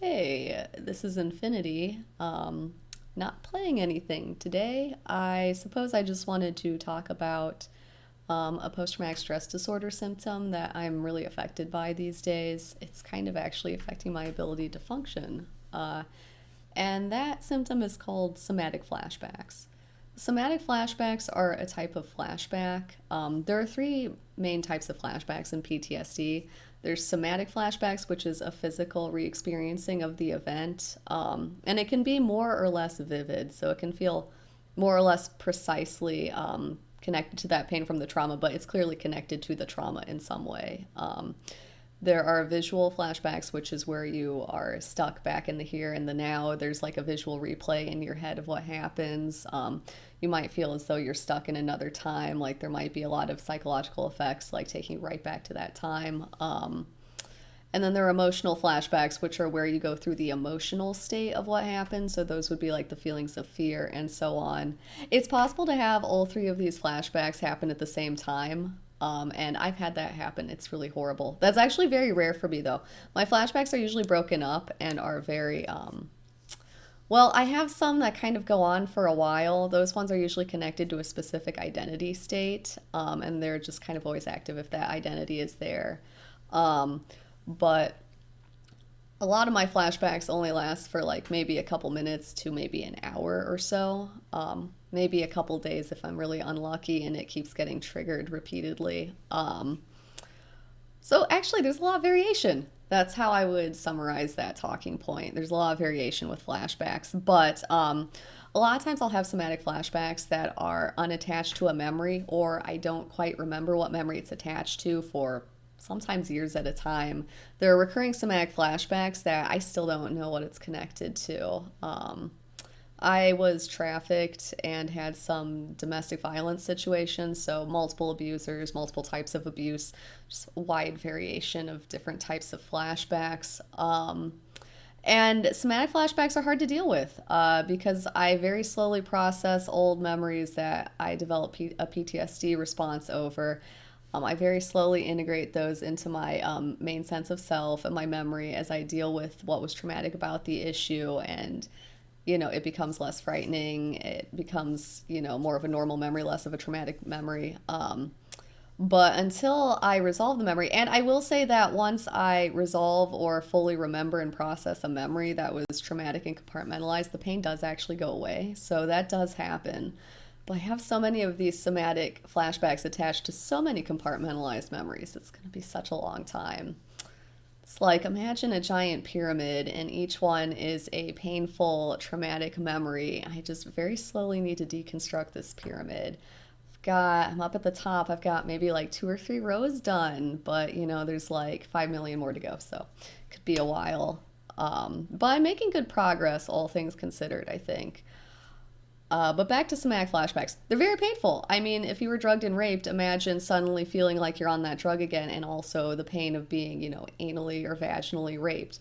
Hey, this is Infinity. Not playing anything today. I suppose I just wanted to talk about a post traumatic stress disorder symptom that I'm really affected by these days. It's kind of actually affecting my ability to function. And that symptom is called somatic flashbacks. Somatic flashbacks are a type of flashback. There are three main types of flashbacks in PTSD. There's somatic flashbacks, which is a physical re experiencing of the event, and it can be more or less vivid, so it can feel more or less precisely connected to that pain from the trauma, but it's clearly connected to the trauma in some way. There are visual flashbacks, which is where you are stuck back in the here and the now. There's like a visual replay in your head of what happens. You might feel as though you're stuck in another time, like there might be a lot of psychological effects, like taking you right back to that time. And then there are emotional flashbacks, which are where you go through the emotional state of what happened. So those would be like the feelings of fear and so on. It's possible to have all three of these flashbacks happen at the same time. And I've had that happen. It's really horrible. That's actually very rare for me, though. My flashbacks are usually broken up and are very, well, I have some that kind of go on for a while. Those ones are usually connected to a specific identity state, and they're just kind of always active if that identity is there. But a lot of my flashbacks only last for like maybe a couple minutes to maybe an hour or so. Maybe a couple days if I'm really unlucky and it keeps getting triggered repeatedly. So actually, there's a lot of variation. That's how I would summarize that talking point. There's a lot of variation with flashbacks, but a lot of times I'll have somatic flashbacks that are unattached to a memory, or I don't quite remember what memory it's attached to for sometimes years at a time. There are recurring somatic flashbacks that I still don't know what it's connected to. I was trafficked and had some domestic violence situations, so multiple abusers, multiple types of abuse, just a wide variation of different types of flashbacks. And somatic flashbacks are hard to deal with because I very slowly process old memories that I develop a PTSD response over. I very slowly integrate those into my main sense of self and my memory as I deal with what was traumatic about the issue, and it becomes less frightening. It becomes more of a normal memory, less of a traumatic memory. But until I resolve the memory, and I will say that once I resolve or fully remember and process a memory that was traumatic and compartmentalized, the pain does actually go away. So that does happen. But I have so many of these somatic flashbacks attached to so many compartmentalized memories. It's going to be such a long time. It's like imagine a giant pyramid, and each one is a painful, traumatic memory. I just very slowly need to deconstruct this pyramid. I'm up at the top. I've got maybe like 2 or 3 rows done, but there's like 5 million more to go, so it could be a while. But I'm making good progress, all things considered, I think. But back to somatic flashbacks. They're very painful. I mean, if you were drugged and raped, imagine suddenly feeling like you're on that drug again, and also the pain of being, anally or vaginally raped.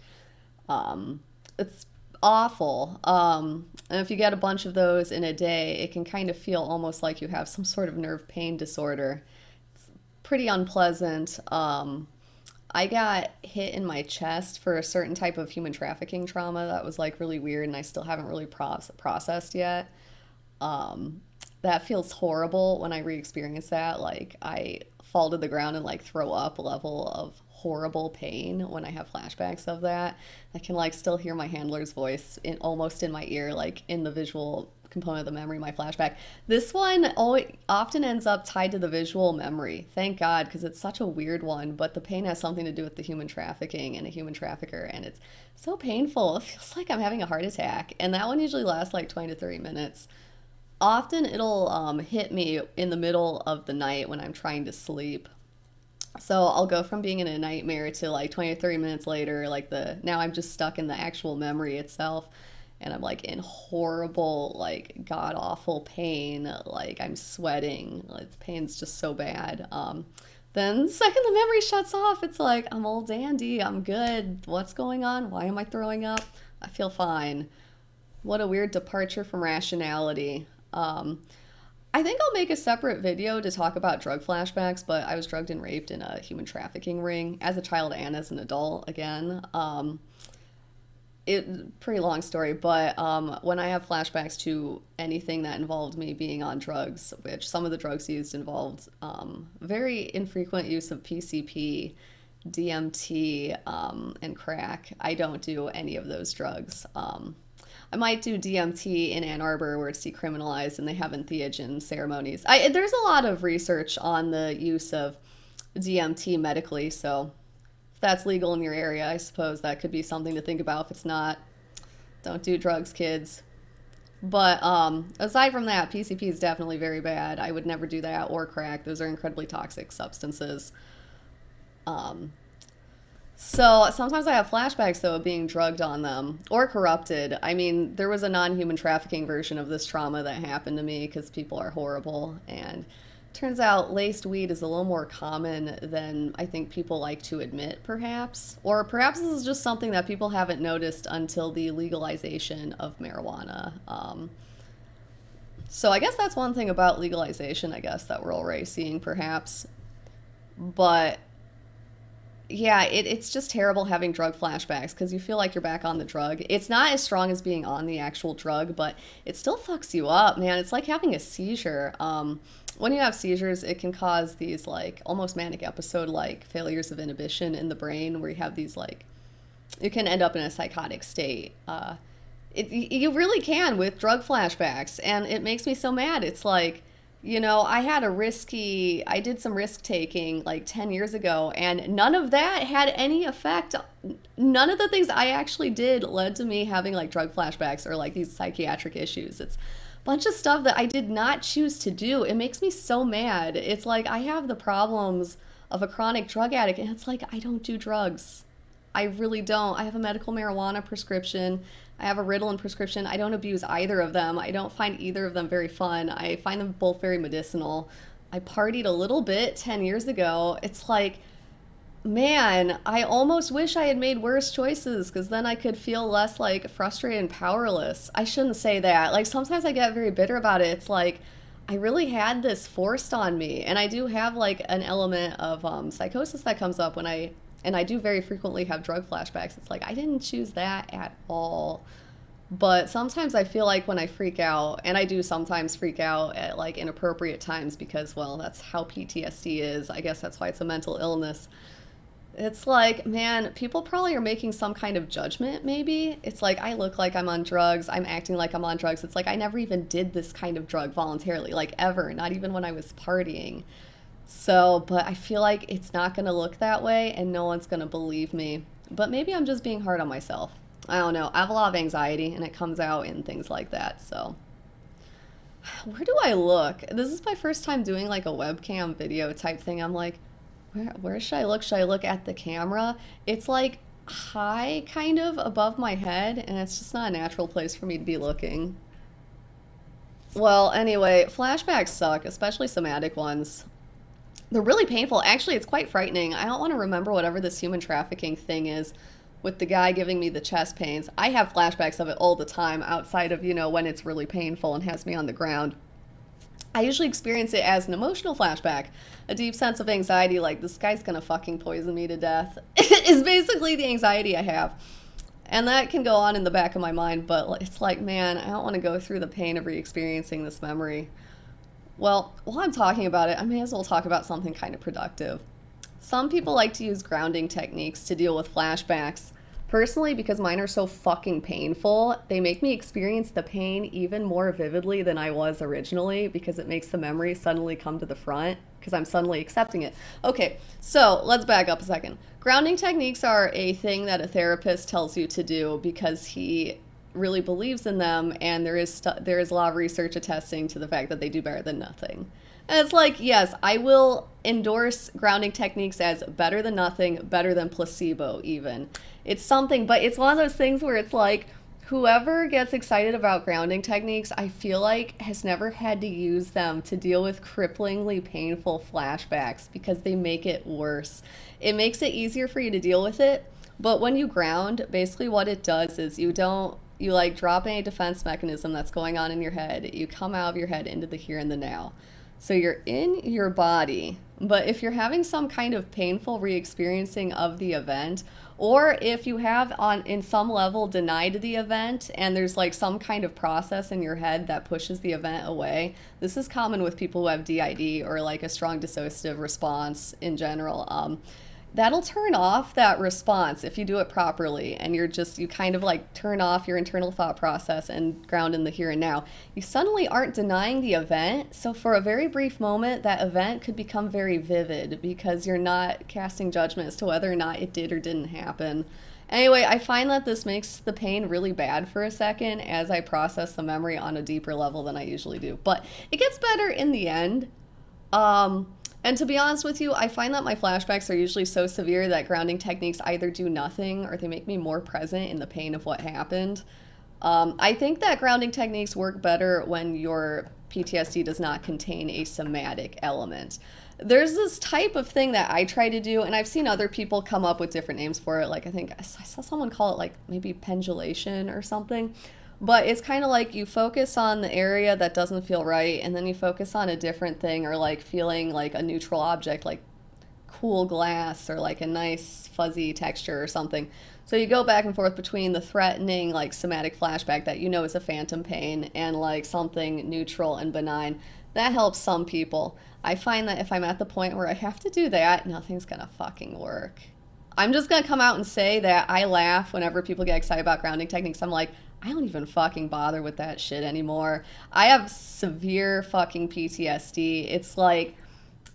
It's awful. And if you get a bunch of those in a day, it can kind of feel almost like you have some sort of nerve pain disorder. It's pretty unpleasant. I got hit in my chest for a certain type of human trafficking trauma that was like really weird, and I still haven't really processed yet. That feels horrible when I re-experience that. Like I fall to the ground and like throw up level of horrible pain when I have flashbacks of that. I can like still hear my handler's voice almost in my ear, like in the visual component of the memory, my flashback. This one often ends up tied to the visual memory. Thank God, because it's such a weird one, but the pain has something to do with the human trafficking and a human trafficker, and it's so painful. It feels like I'm having a heart attack, and that one usually lasts like 20 to 30 minutes. Often it'll hit me in the middle of the night when I'm trying to sleep. So I'll go from being in a nightmare to like 20 or 30 minutes later, like now I'm just stuck in the actual memory itself, and I'm like in horrible, like god awful pain. Like I'm sweating. Like the pain's just so bad. Then the second the memory shuts off, it's like I'm all dandy. I'm good. What's going on? Why am I throwing up? I feel fine. What a weird departure from rationality. I think I'll make a separate video to talk about drug flashbacks, but I was drugged and raped in a human trafficking ring as a child and as an adult again. pretty long story, but when I have flashbacks to anything that involved me being on drugs, which some of the drugs used involved very infrequent use of PCP, DMT, and crack. I don't do any of those drugs. I might do DMT in Ann Arbor where it's decriminalized and they have entheogen ceremonies. There's a lot of research on the use of DMT medically, so if that's legal in your area, I suppose that could be something to think about. If it's not, don't do drugs, kids. But aside from that, PCP is definitely very bad. I would never do that, or crack. Those are incredibly toxic substances. So sometimes I have flashbacks, though, of being drugged on them or corrupted. I mean, there was a non-human trafficking version of this trauma that happened to me because people are horrible. And turns out laced weed is a little more common than I think people like to admit, perhaps. Or perhaps this is just something that people haven't noticed until the legalization of marijuana. So I guess that's one thing about legalization, I guess, that we're already seeing, perhaps. But yeah, it's just terrible having drug flashbacks because you feel like you're back on the drug. It's not as strong as being on the actual drug, but it still fucks you up, man. It's like having a seizure. When you have seizures, it can cause these like almost manic episode like failures of inhibition in the brain where you have these like, you can end up in a psychotic state. You really can with drug flashbacks, and it makes me so mad. It's like, you know, I did some risk taking like 10 years ago, and none of that had any effect. None of the things I actually did led to me having like drug flashbacks or like these psychiatric issues. It's a bunch of stuff that I did not choose to do. It makes me so mad. It's like I have the problems of a chronic drug addict, and it's like I don't do drugs. I really don't. I have a medical marijuana prescription. I have a Ritalin prescription. I don't abuse either of them. I don't find either of them very fun. I find them both very medicinal. I partied a little bit 10 years ago. It's like, man, I almost wish I had made worse choices because then I could feel less like frustrated and powerless. I shouldn't say that. Like sometimes I get very bitter about it. It's like I really had this forced on me. And I do have like an element of psychosis that comes up when I do very frequently have drug flashbacks. It's like, I didn't choose that at all. But sometimes I feel like when I freak out, and I do sometimes freak out at like inappropriate times because, well, that's how PTSD is. I guess that's why it's a mental illness. It's like, man, people probably are making some kind of judgment, maybe. It's like, I look like I'm on drugs. I'm acting like I'm on drugs. It's like, I never even did this kind of drug voluntarily, like ever, not even when I was partying. So, but I feel like it's not going to look that way and no one's going to believe me. But maybe I'm just being hard on myself. I don't know. I have a lot of anxiety and it comes out in things like that. So, where do I look? This is my first time doing like a webcam video type thing. I'm like, where should I look? Should I look at the camera? It's like high kind of above my head and it's just not a natural place for me to be looking. Well, anyway, flashbacks suck, especially somatic ones. They're really painful. Actually, it's quite frightening. I don't want to remember whatever this human trafficking thing is with the guy giving me the chest pains. I have flashbacks of it all the time outside of, you know, when it's really painful and has me on the ground. I usually experience it as an emotional flashback, a deep sense of anxiety, like this guy's gonna fucking poison me to death, is basically the anxiety I have. And that can go on in the back of my mind, but it's like, man, I don't want to go through the pain of re-experiencing this memory. Well, while I'm talking about it, I may as well talk about something kind of productive. Some people like to use grounding techniques to deal with flashbacks. Personally, because mine are so fucking painful, they make me experience the pain even more vividly than I was originally because it makes the memory suddenly come to the front because I'm suddenly accepting it. Okay, so let's back up a second. Grounding techniques are a thing that a therapist tells you to do because he really believes in them, and there is a lot of research attesting to the fact that they do better than nothing. And it's like, yes, I will endorse grounding techniques as better than nothing, better than placebo even. It's something, but it's one of those things where it's like, whoever gets excited about grounding techniques, I feel like has never had to use them to deal with cripplingly painful flashbacks because they make it worse. It makes it easier for you to deal with it, but when you ground, basically what it does is you like drop any defense mechanism that's going on in your head. You come out of your head into the here and the now. So you're in your body, but if you're having some kind of painful re-experiencing of the event, or if you have on in some level denied the event and there's like some kind of process in your head that pushes the event away. This is common with people who have DID or like a strong dissociative response in general. That'll turn off that response if you do it properly, and you kind of like turn off your internal thought process and ground in the here and now. You suddenly aren't denying the event, so for a very brief moment that event could become very vivid because you're not casting judgment as to whether or not it did or didn't happen. Anyway, I find that this makes the pain really bad for a second as I process the memory on a deeper level than I usually do, but it gets better in the end. And to be honest with you, I find that my flashbacks are usually so severe that grounding techniques either do nothing or they make me more present in the pain of what happened. I think that grounding techniques work better when your PTSD does not contain a somatic element. There's this type of thing that I try to do, and I've seen other people come up with different names for it. Like, I think I saw someone call it like maybe pendulation or something. But it's kind of like you focus on the area that doesn't feel right, and then you focus on a different thing, or like feeling like a neutral object, like cool glass, or like a nice fuzzy texture or something. So you go back and forth between the threatening, like somatic flashback that you know is a phantom pain, and like something neutral and benign. That helps some people. I find that if I'm at the point where I have to do that, nothing's gonna fucking work. I'm just gonna come out and say that I laugh whenever people get excited about grounding techniques. I'm like, I don't even fucking bother with that shit anymore. I have severe fucking PTSD. It's like,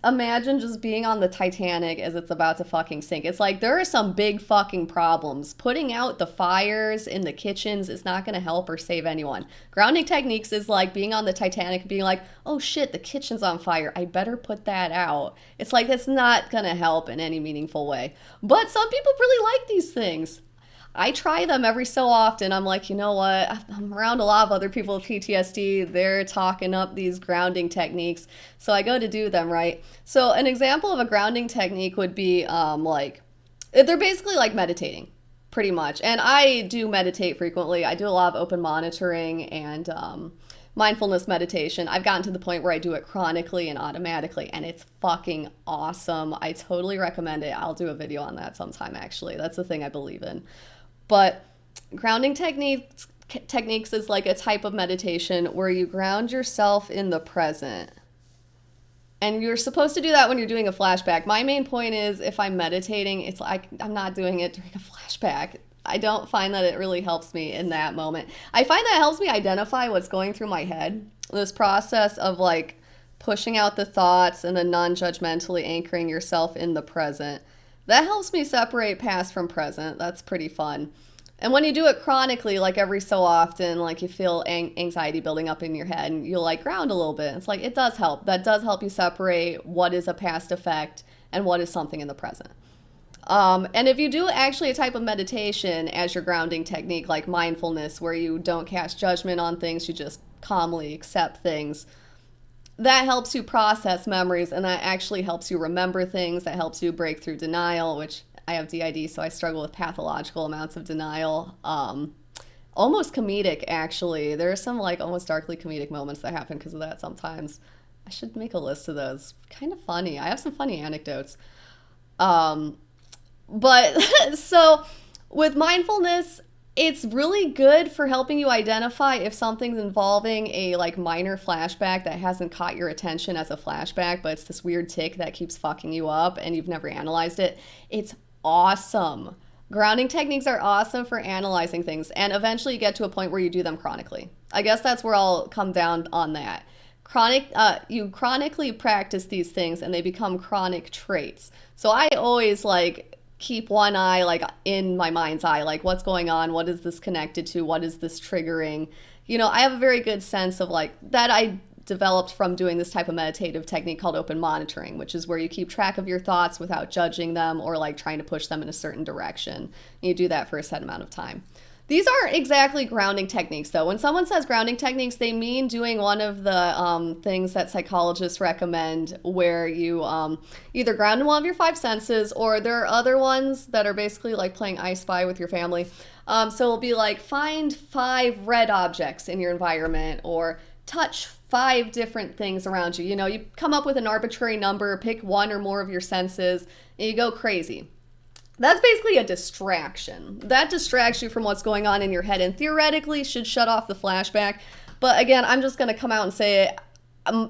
imagine just being on the Titanic as it's about to fucking sink. It's like, there are some big fucking problems. Putting out the fires in the kitchens is not going to help or save anyone. Grounding techniques is like being on the Titanic and being like, oh shit, the kitchen's on fire. I better put that out. It's like, it's not going to help in any meaningful way. But some people really like these things. I try them every so often. I'm like, you know what? I'm around a lot of other people with PTSD. They're talking up these grounding techniques. So I go to do them, right? So an example of a grounding technique would be like, they're basically like meditating, pretty much. And I do meditate frequently. I do a lot of open monitoring and mindfulness meditation. I've gotten to the point where I do it chronically and automatically, and it's fucking awesome. I totally recommend it. I'll do a video on that sometime, actually. That's the thing I believe in. But grounding techniques is like a type of meditation where you ground yourself in the present. And you're supposed to do that when you're doing a flashback. My main point is if I'm meditating, it's like I'm not doing it during a flashback. I don't find that it really helps me in that moment. I find that it helps me identify what's going through my head. This process of like pushing out the thoughts and then non-judgmentally anchoring yourself in the present. That helps me separate past from present. That's pretty fun. And when you do it chronically, like every so often, like you feel anxiety building up in your head and you'll like ground a little bit. It's like, it does help. That does help you separate what is a past effect and what is something in the present. And if you do actually a type of meditation as your grounding technique, like mindfulness, where you don't cast judgment on things, you just calmly accept things, that helps you process memories, and that actually helps you remember things. That helps you break through denial, which I have DID, so I struggle with pathological amounts of denial. Almost comedic, actually. There are some like almost darkly comedic moments that happen because of that sometimes. I should make a list of those. Kind of funny. I have some funny anecdotes. But so with mindfulness, it's really good for helping you identify if something's involving a like minor flashback that hasn't caught your attention as a flashback, but it's this weird tic that keeps fucking you up and you've never analyzed it. It's awesome. Grounding techniques are awesome for analyzing things, and eventually you get to a point where you do them chronically. I guess that's where I'll come down on that. You chronically practice these things and they become chronic traits. So I always like keep one eye like in my mind's eye, like what's going on, what is this connected to, what is this triggering. You know, I have a very good sense of like that I developed from doing this type of meditative technique called open monitoring, which is where you keep track of your thoughts without judging them or like trying to push them in a certain direction. And you do that for a set amount of time. These aren't exactly grounding techniques, though. When someone says grounding techniques, they mean doing one of the things that psychologists recommend, where you either ground in one of your five senses, or there are other ones that are basically like playing I Spy with your family. So it'll be like find 5 red objects in your environment, or touch 5 different things around you. You know, you come up with an arbitrary number, pick one or more of your senses, and you go crazy. That's basically a distraction. That distracts you from what's going on in your head and theoretically should shut off the flashback. But again, I'm just going to come out and say it.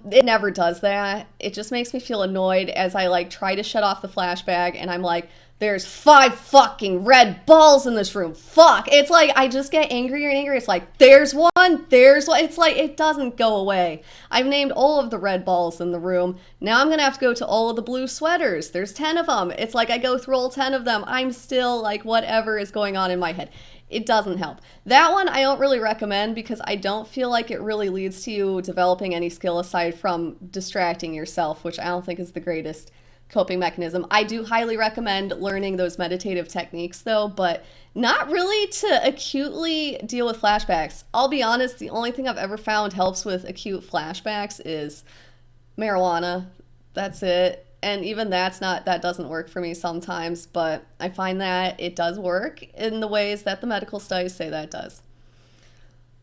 It never does that. It just makes me feel annoyed as I like try to shut off the flashback and I'm like, there's 5 fucking red balls in this room. Fuck. It's like I just get angrier and angrier. It's like, there's one, there's one. It's like it doesn't go away. I've named all of the red balls in the room. Now I'm going to have to go to all of the blue sweaters. There's 10 of them. It's like I go through all 10 of them. I'm still like whatever is going on in my head. It doesn't help. That one I don't really recommend because I don't feel like it really leads to you developing any skill aside from distracting yourself, which I don't think is the greatest coping mechanism. I do highly recommend learning those meditative techniques though, but not really to acutely deal with flashbacks. I'll be honest, the only thing I've ever found helps with acute flashbacks is marijuana. That's it. And even that doesn't work for me sometimes, but I find that it does work in the ways that the medical studies say that it does.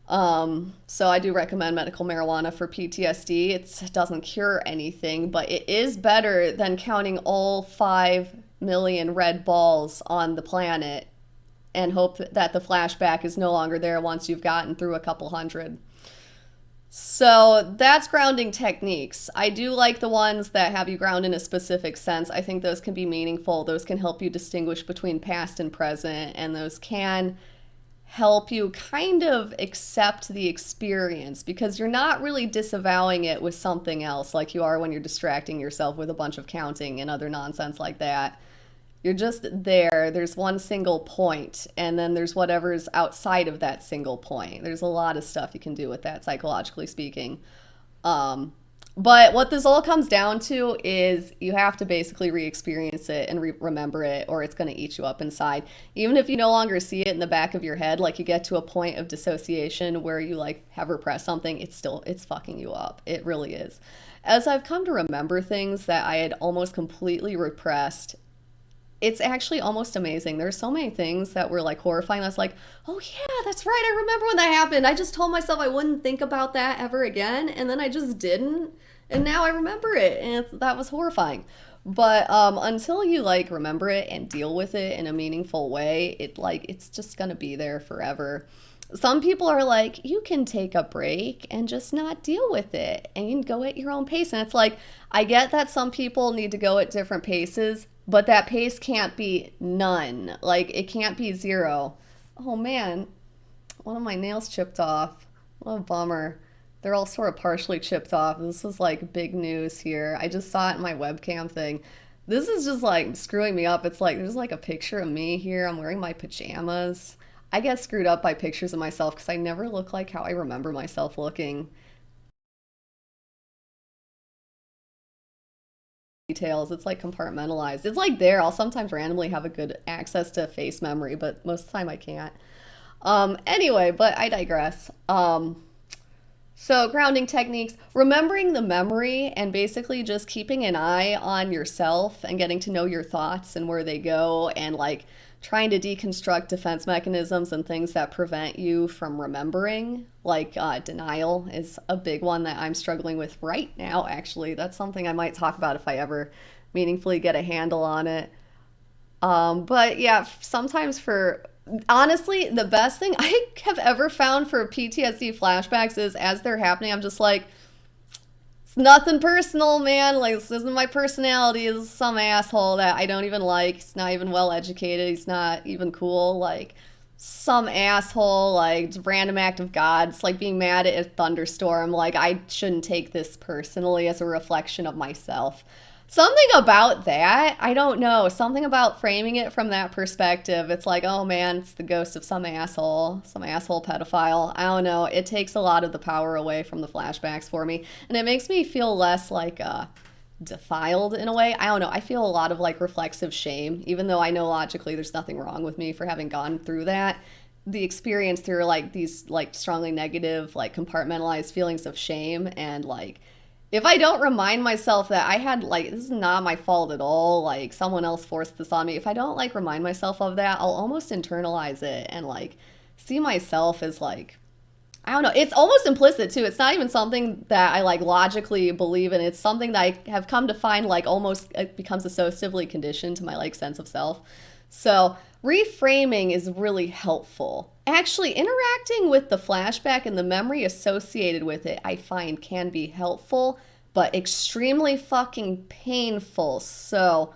So I do recommend medical marijuana for PTSD. It doesn't cure anything, but it is better than counting all 5 million red balls on the planet and hope that the flashback is no longer there once you've gotten through a couple hundred. So that's grounding techniques. I do like the ones that have you ground in a specific sense. I think those can be meaningful. Those can help you distinguish between past and present, and those can help you kind of accept the experience because you're not really disavowing it with something else like you are when you're distracting yourself with a bunch of counting and other nonsense like that. You're just there. There's one single point, and then there's whatever's outside of that single point. There's a lot of stuff you can do with that, psychologically speaking. But what this all comes down to is you have to basically re-experience it and remember it, or it's going to eat you up inside. Even if you no longer see it in the back of your head, like you get to a point of dissociation where you like have repressed something, it's fucking you up. It really is. As I've come to remember things that I had almost completely repressed, it's actually almost amazing. There's so many things that were like horrifying. That's like, oh yeah, that's right. I remember when that happened. I just told myself I wouldn't think about that ever again, and then I just didn't, and now I remember it, and that was horrifying. But until you like remember it and deal with it in a meaningful way, it's just gonna be there forever. Some people are like, you can take a break and just not deal with it, and you can go at your own pace. And it's like, I get that some people need to go at different paces, but that pace can't be none. Like, it can't be 0. Oh man, one of my nails chipped off. What a bummer. They're all sort of partially chipped off. This was like big news here. I just saw it in my webcam thing. This is just like screwing me up. It's like there's like a picture of me here. I'm wearing my pajamas. I get screwed up by pictures of myself because I never look like how I remember myself looking. Details. It's like compartmentalized. It's like there. I'll sometimes randomly have a good access to face memory, but most of the time I can't. Anyway, but I digress. So grounding techniques, remembering the memory and basically just keeping an eye on yourself and getting to know your thoughts and where they go and like trying to deconstruct defense mechanisms and things that prevent you from remembering, like denial is a big one that I'm struggling with right now, actually. That's something I might talk about if I ever meaningfully get a handle on it. But yeah, sometimes honestly, the best thing I have ever found for PTSD flashbacks is as they're happening, I'm just like, it's nothing personal, man. Like, this isn't my personality. This is some asshole that I don't even like. He's not even well educated. He's not even cool. Like, some asshole, like, random act of God. It's like being mad at a thunderstorm. Like, I shouldn't take this personally as a reflection of myself. Something about that, I don't know. Something about framing it from that perspective. It's like, oh man, it's the ghost of some asshole pedophile. I don't know. It takes a lot of the power away from the flashbacks for me. And it makes me feel less like defiled in a way. I don't know. I feel a lot of like reflexive shame, even though I know logically there's nothing wrong with me for having gone through that. The experience through like these like strongly negative, like compartmentalized feelings of shame and like, if I don't remind myself that I had, like, this is not my fault at all, like, someone else forced this on me, if I don't, like, remind myself of that, I'll almost internalize it and, like, see myself as, like, I don't know. It's almost implicit, too. It's not even something that I, like, logically believe in. It's something that I have come to find, like, almost it becomes associatively conditioned to my, like, sense of self. So, reframing is really helpful. Actually, interacting with the flashback and the memory associated with it, I find can be helpful, but extremely fucking painful. So,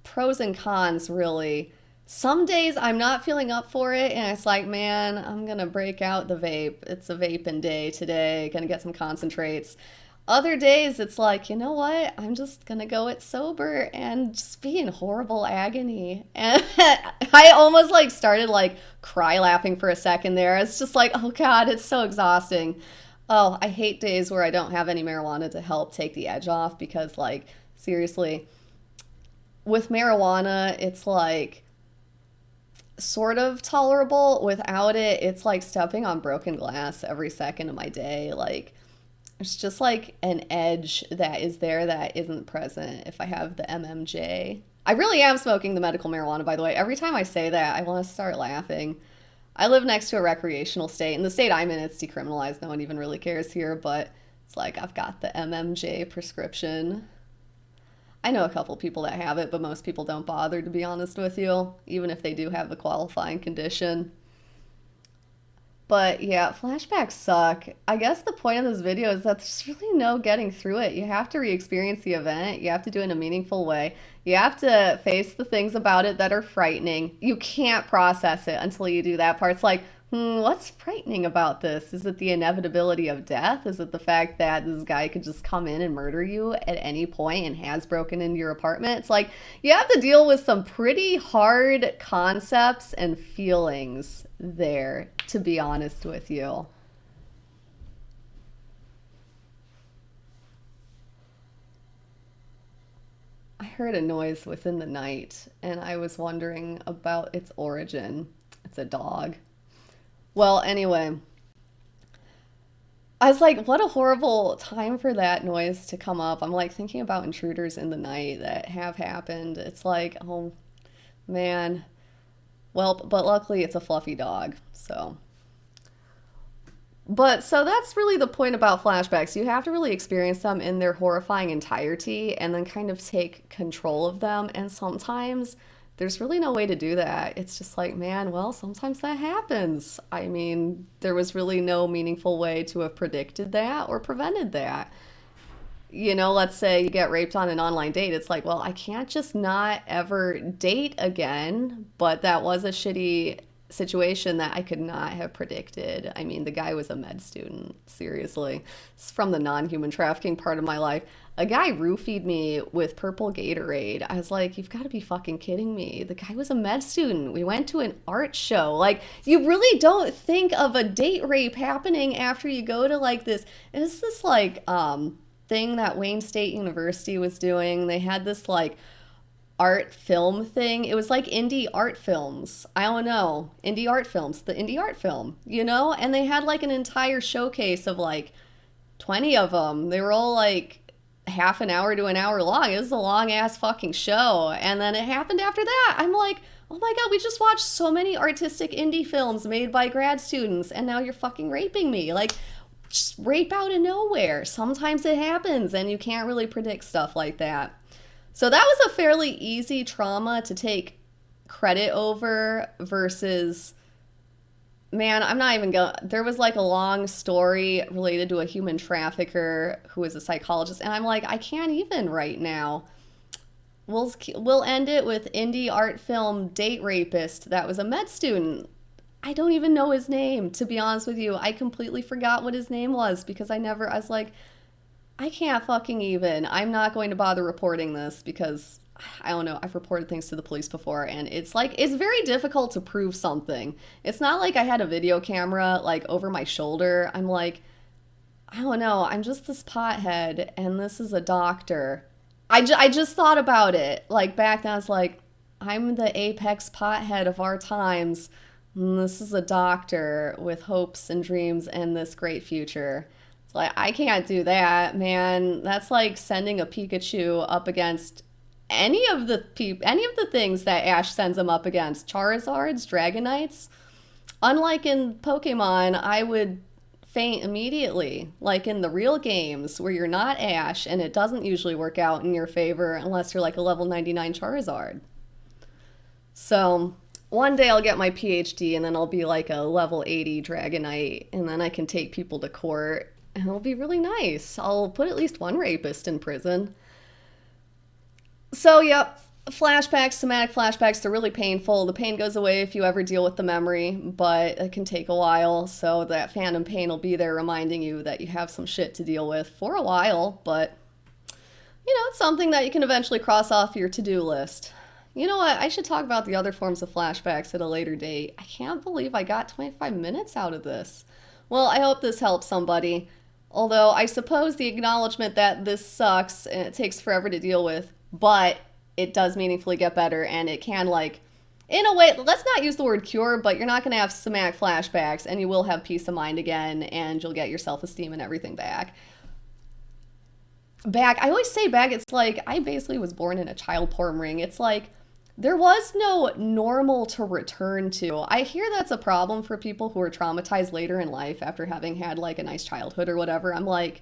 pros and cons, really. Some days I'm not feeling up for it, and it's like, man, I'm gonna break out the vape. It's a vaping day today, gonna get some concentrates. Other days, it's like, you know what? I'm just gonna go it sober and just be in horrible agony. And I almost like started like cry laughing for a second there. It's just like, oh God, it's so exhausting. Oh, I hate days where I don't have any marijuana to help take the edge off because, like, seriously, with marijuana, it's like sort of tolerable. Without it, it's like stepping on broken glass every second of my day. Like, it's just like an edge that is there that isn't present if I have the MMJ. I really am smoking the medical marijuana, by the way. Every time I say that, I want to start laughing. I live next to a recreational state. In the state I'm in, it's decriminalized. No one even really cares here, but it's like I've got the MMJ prescription. I know a couple people that have it, but most people don't bother, to be honest with you, even if they do have the qualifying condition. But yeah, flashbacks suck. I guess the point of this video is that there's really no getting through it. You have to re-experience the event. You have to do it in a meaningful way. You have to face the things about it that are frightening. You can't process it until you do that part. It's like, what's frightening about this? Is it the inevitability of death? Is it the fact that this guy could just come in and murder you at any point and has broken into your apartment? It's like you have to deal with some pretty hard concepts and feelings there, to be honest with you. I heard a noise within the night and I was wondering about its origin. It's a dog. Well, anyway, I was like, what a horrible time for that noise to come up. I'm like thinking about intruders in the night that have happened. It's like, oh man. Well, but luckily it's a fluffy dog. So that's really the point about flashbacks. You have to really experience them in their horrifying entirety and then kind of take control of them. And sometimes there's really no way to do that. It's just like, man, well, sometimes that happens. I mean, there was really no meaningful way to have predicted that or prevented that. You know, let's say you get raped on an online date. It's like, well, I can't just not ever date again, but that was a shitty situation that I could not have predicted. I mean, the guy was a med student, seriously. It's from the non-human trafficking part of my life. A guy roofied me with purple Gatorade. I was like, you've got to be fucking kidding me. The guy was a med student. We went to an art show. Like, you really don't think of a date rape happening after you go to like this. It's this like thing that Wayne State University was doing. They had this like art film thing. It was like indie art films. I don't know. Indie art films. The indie art film, you know? And they had like an entire showcase of like 20 of them. They were all like half an hour to an hour long. It was a long ass fucking show. And then it happened after that. I'm like, oh my God, we just watched so many artistic indie films made by grad students and now you're fucking raping me. Like, just rape out of nowhere. Sometimes it happens and you can't really predict stuff like that. So that was a fairly easy trauma to take credit over versus, man, I'm not even going, there was like a long story related to a human trafficker who was a psychologist. And I'm like, I can't even right now. We'll end it with indie art film date rapist that was a med student. I don't even know his name, to be honest with you. I completely forgot what his name was because I was like, I can't fucking even. I'm not going to bother reporting this because, I don't know, I've reported things to the police before and it's like, it's very difficult to prove something. It's not like I had a video camera like over my shoulder. I'm like, I don't know, I'm just this pothead and this is a doctor. I just thought about it. Like back then I was like, I'm the apex pothead of our times. And this is a doctor with hopes and dreams and this great future. It's like, I can't do that, man. That's like sending a Pikachu up against any of the things that Ash sends him up against. Charizards, Dragonites. Unlike in Pokemon, I would faint immediately. Like in the real games where you're not Ash and it doesn't usually work out in your favor unless you're like a level 99 Charizard. So one day I'll get my PhD and then I'll be like a level 80 Dragonite and then I can take people to court and it'll be really nice. I'll put at least one rapist in prison. So, yep, flashbacks, somatic flashbacks, they're really painful. The pain goes away if you ever deal with the memory, but it can take a while. So, that phantom pain will be there reminding you that you have some shit to deal with for a while, but it's something that you can eventually cross off your to do list. You know what? I should talk about the other forms of flashbacks at a later date. I can't believe I got 25 minutes out of this. Well, I hope this helps somebody. Although I suppose the acknowledgement that this sucks and it takes forever to deal with, but it does meaningfully get better and it can, like, in a way, let's not use the word cure, but you're not going to have somatic flashbacks and you will have peace of mind again and you'll get your self-esteem and everything back. I always say back, it's like I basically was born in a child porn ring. It's like there was no normal to return to. I hear that's a problem for people who are traumatized later in life after having had like a nice childhood or whatever. I'm like,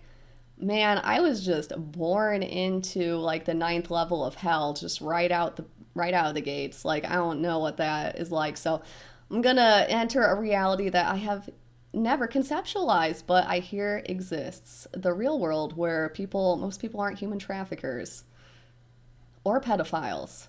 man, I was just born into like the ninth level of hell, just right out of the gates. Like I don't know what that is like. So I'm gonna enter a reality that I have never conceptualized, but I hear exists. The real world where most people aren't human traffickers or pedophiles.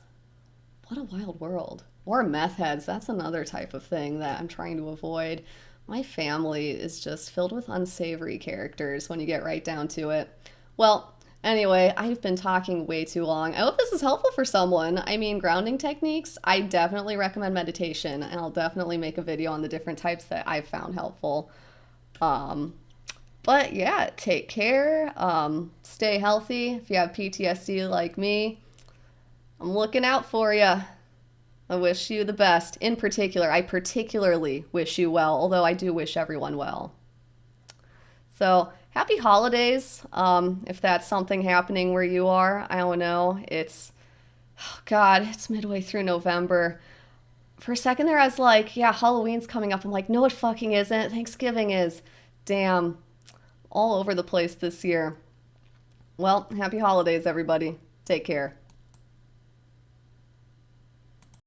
What a wild world. Or meth heads. That's another type of thing that I'm trying to avoid. My family is just filled with unsavory characters when you get right down to it. Well, anyway, I've been talking way too long. I hope this is helpful for someone. I mean, grounding techniques, I definitely recommend meditation, and I'll definitely make a video on the different types that I've found helpful. But yeah, take care. Stay healthy. If you have PTSD like me, I'm looking out for you. I wish you the best. In particular, I particularly wish you well, although I do wish everyone well. So, happy holidays. If that's something happening where you are, I don't know. Oh God, it's midway through November. For a second there, I was like, yeah, Halloween's coming up. I'm like, no, it fucking isn't. Thanksgiving is. Damn. All over the place this year. Well, happy holidays, everybody. Take care.